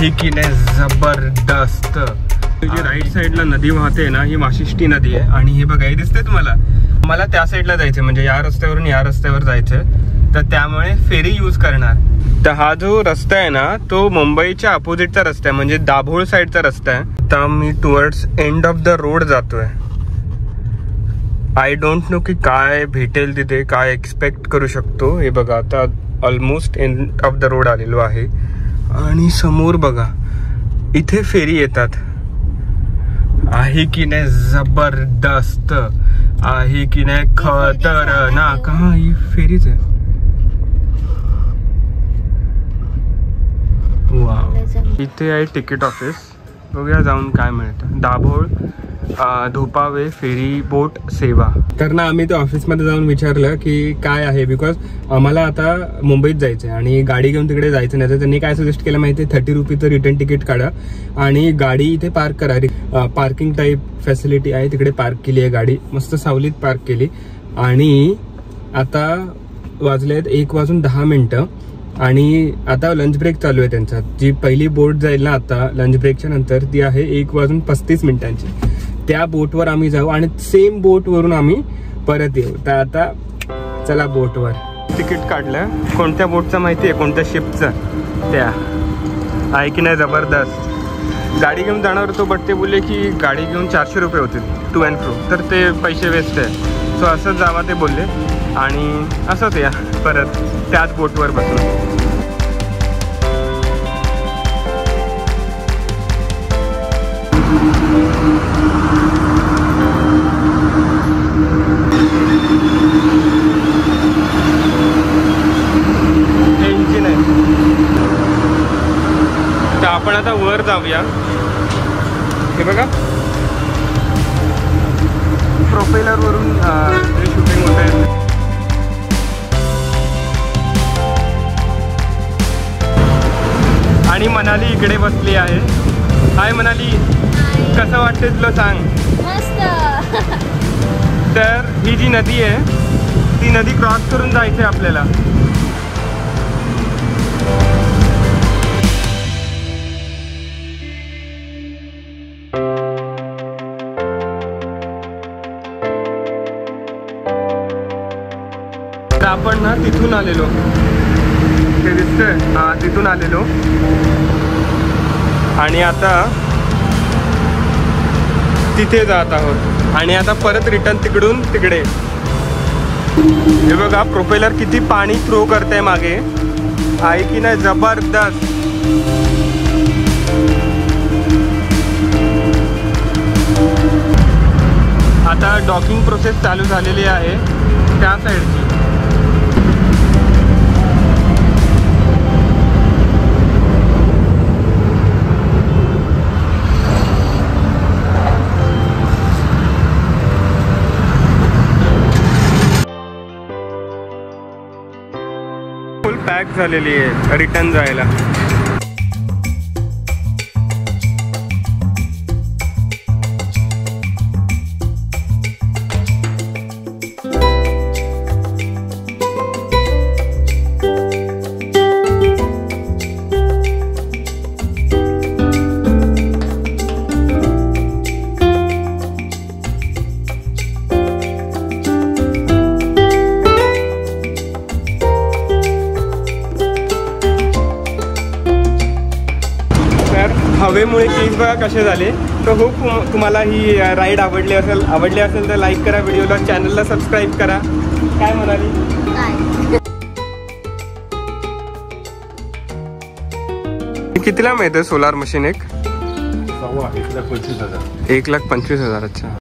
आहे की नाही जबरदस्त। जी राईट साईडला नदी वाहते ना, ही वाशिष्ठी नदी आहे। आणि हे बघा, हे दिसते तुम्हाला, मला त्या साईडला जायचं, म्हणजे या रस्त्यावरून या रस्त्यावर जायचं, तर त्यामुळे फेरी यूज करणार। तर हा जो रस्ता आहे ना, तो मुंबईच्या अपोजिटचा रस्ता आहे, म्हणजे दाभोळ साईडचा रस्ता आहे। तर मी towards end of the road जातोय। आय डोंट नो की काय भेटेल तिथे, काय एक्सपेक्ट करू शकतो। हे बघा, आता almost and of the road आलेलो आहे। आणि समोर बघा, इथे फेरी येतात। आहे की नाही जबरदस्त, आहे की नाही खतरनाक। हा, ही फेरीच आहे। वाव, इथे आहे तिकीट ऑफिस, बघूया जाऊन काय मिळतं। दाभोळ धोपावे फेरी बोट सेवा। तर ना आम्ही त्या ऑफिसमध्ये जाऊन विचारलं की काय आहे, बिकॉज आम्हाला आता मुंबईत जायचं आहे आणि गाडी घेऊन तिकडे जायचं नाही। तर त्यांनी काय सजेस्ट केलं माहिती आहे, 30 रुपीचं रिटर्न तिकीट काढा आणि गाडी इथे पार्क करा। पार्किंग टाईप फॅसिलिटी आहे तिकडे, पार्क केली आहे गाडी, मस्त सावलीत पार्क केली। आणि आता वाजलेत 1:10 आणि आता लंच ब्रेक चालू आहे त्यांचा। जी पहिली बोट जाईल ना आता लंच ब्रेकच्या नंतर, ती आहे 1:35 त्या बोटवर आम्ही जाऊ आणि सेम बोट वरून आम्ही परत येऊ। तर आता चला बोटवर। तिकीट काढलं, कोणत्या बोटचं माहिती आहे, कोणत्या शिपचं, त्या आहे की नाही जबरदस्त। गाडी घेऊन जाणार होतो, बट ते बोलले की गाडी घेऊन 400 रुपये होतील टू अँड फ्रो, तर ते पैसे वेस्ट आहे। सो असंच जावा ते बोलले आणि असंच या परत त्याच बोटवर बसलो। इंजिन आहे, तर आपण आता वर जाऊया। हे बघा, प्रोपेलर वरून शूटिंग होत आहे। आणि मनाली इकडे बसली आहे। हाय मनाली, कसं वाटते तुला सांग? मस्त। तर ही जी नदी आहे, ती नदी क्रॉस करून जायचं आपल्याला। तर आपण ना तिथून आलेलो, ते दिसतंय, हा तिथून आलेलो आणि आता तिथे जात आहोत आणि आता परत रिटर्न तिकडून तिकडे। हे बघा, प्रोपेलर किती पाणी थ्रो करते मागे, आहे की नाही जबरदस्त। आता डॉकिंग प्रोसेस चालू झालेली आहे त्या साईडची। फुल पॅक झालेली आहे रिटर्न जायला। हवेमुळे केस बघा कसे झाले। तर होप तुम्हाला ही राईड आवडली असेल तर लाईक करा व्हिडिओला, चॅनलला सबस्क्राईब करा। काय म्हणाली? कितीला मिळतं सोलार मशीन? 1,25,000। 1,25,000। अच्छा।